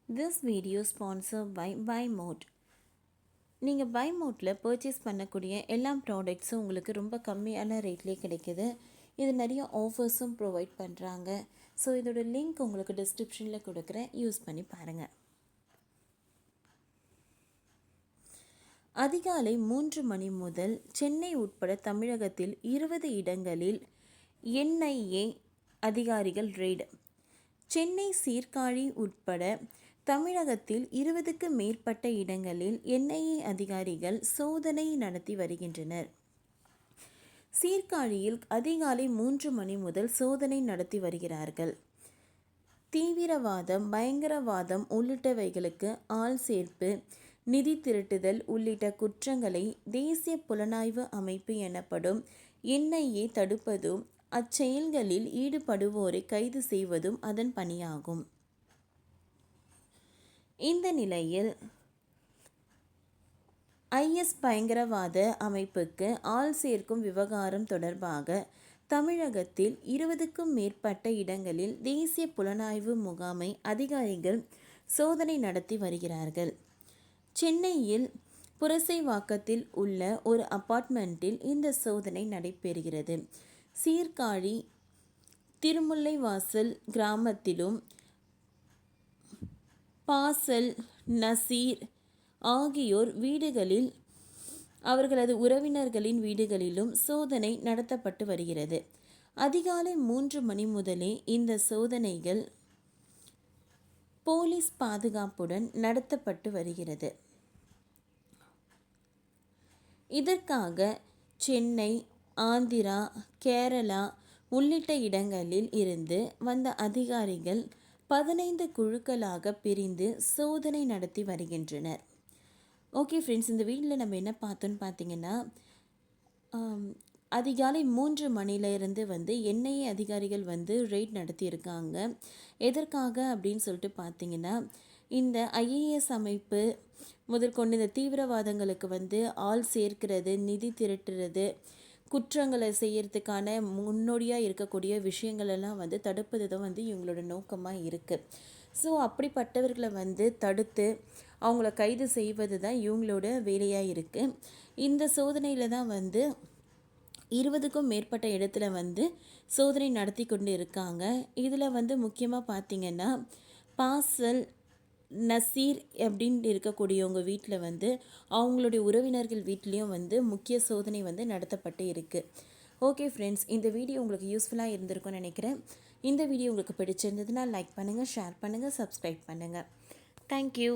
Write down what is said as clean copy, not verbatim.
This video sponsored by BuyMode. நீங்கள் BuyModeல purchase பண்ணக்கூடிய எல்லா ப்ராடக்ட்ஸும் உங்களுக்கு ரொம்ப கம்மியான ரேட்லேயே கிடைக்குது. இது நிறைய ஆஃபர்ஸும் ப்ரொவைட் பண்ணுறாங்க. ஸோ இதோட லிங்க் உங்களுக்கு டிஸ்கிரிப்ஷனில் கொடுக்குறேன், யூஸ் பண்ணி பாருங்கள். அதிகாலை 3 மணி முதல் சென்னை உட்பட தமிழகத்தில் 20 இடங்களில் NIA அதிகாரிகள் ரெய்டு. சென்னை சீர்காழி உட்பட தமிழகத்தில் 20க்கு மேற்பட்ட இடங்களில் NIA அதிகாரிகள் சோதனை நடத்தி வருகின்றனர். சீர்காழியில் அதிகாலை 3 மணி முதல் சோதனை நடத்தி வருகிறார்கள். தீவிரவாதம், பயங்கரவாதம் உள்ளிட்டவைகளுக்கு ஆள் சேர்ப்பு, நிதி திரட்டுதல் உள்ளிட்ட குற்றங்களை தேசிய புலனாய்வு அமைப்பு எனப்படும் NIA தடுப்பதும் அச்செயல்களில் ஈடுபடுவோரை கைது செய்வதும் அதன் பணியாகும். இந்த நிலையில் IS பயங்கரவாத அமைப்புக்கு ஆள் சேர்க்கும் விவகாரம் தொடர்பாக தமிழகத்தில் 20க்கும் மேற்பட்ட இடங்களில் தேசிய புலனாய்வு முகாமை அதிகாரிகள் சோதனை நடத்தி வருகிறார்கள். சென்னையில் புரசைவாக்கத்தில் உள்ள ஒரு அபார்ட்மெண்ட்டில் இந்த சோதனை நடைபெறுகிறது. சீர்காழி திருமுல்லைவாசல் கிராமத்திலும் பாசல், நசீர் ஆகியோர் வீடுகளில், அவர்களது உறவினர்களின் வீடுகளிலும் சோதனை நடத்தப்பட்டு வருகிறது. அதிகாலை 3 மணி முதலே இந்த சோதனைகள் போலீஸ் பாதுகாப்புடன் நடத்தப்பட்டு வருகிறது. இதற்காக சென்னை, ஆந்திரா, கேரளா உள்ளிட்ட இடங்களில் இருந்து வந்த அதிகாரிகள் 15 குழுக்களாக பிரிந்து சோதனை நடத்தி வருகின்றனர். ஓகே ஃப்ரெண்ட்ஸ், இந்த வீடியோவில் நம்ம என்ன பார்த்தோன்னு பார்த்தீங்கன்னா, அதிகாலை 3 மணிலேருந்து NIA அதிகாரிகள் ரெய்ட் நடத்தியிருக்காங்க. எதற்காக அப்படின்னு சொல்லிட்டு பார்த்தீங்கன்னா, இந்த IAS அமைப்பு முதற்கொண்டு இந்த தீவிரவாதங்களுக்கு ஆள் சேர்க்கிறது, நிதி திரட்டுறது, குற்றங்களை செய்யறதுக்கான முன்னோடியாக இருக்கக்கூடிய விஷயங்களெல்லாம் தடுப்பது தான் இவங்களோட நோக்கமாக இருக்குது. ஸோ அப்படிப்பட்டவர்களை தடுத்து அவங்கள கைது செய்வது தான் இவங்களோட வேலையாக இருக்குது. இந்த சோதனையில் தான் 20க்கும் மேற்பட்ட இடத்துல சோதனை நடத்தி கொண்டு இருக்காங்க. இதில் முக்கியமாக பார்த்திங்கன்னா, பாசல், நசீர் அப்படின்னு இருக்கக்கூடியவங்க வீட்டில் அவங்களுடைய உறவினர்கள் வீட்லேயும் முக்கிய சோதனை நடத்தப்பட்டு இருக்குது. ஓகே ஃப்ரெண்ட்ஸ், இந்த வீடியோ உங்களுக்கு யூஸ்ஃபுல்லாக இருந்திருக்கும்னு நினைக்கிறேன். இந்த வீடியோ உங்களுக்கு பிடிச்சிருந்ததுன்னா லைக் பண்ணுங்கள், ஷேர் பண்ணுங்கள், சப்ஸ்கிரைப் பண்ணுங்கள். தேங்க்யூ.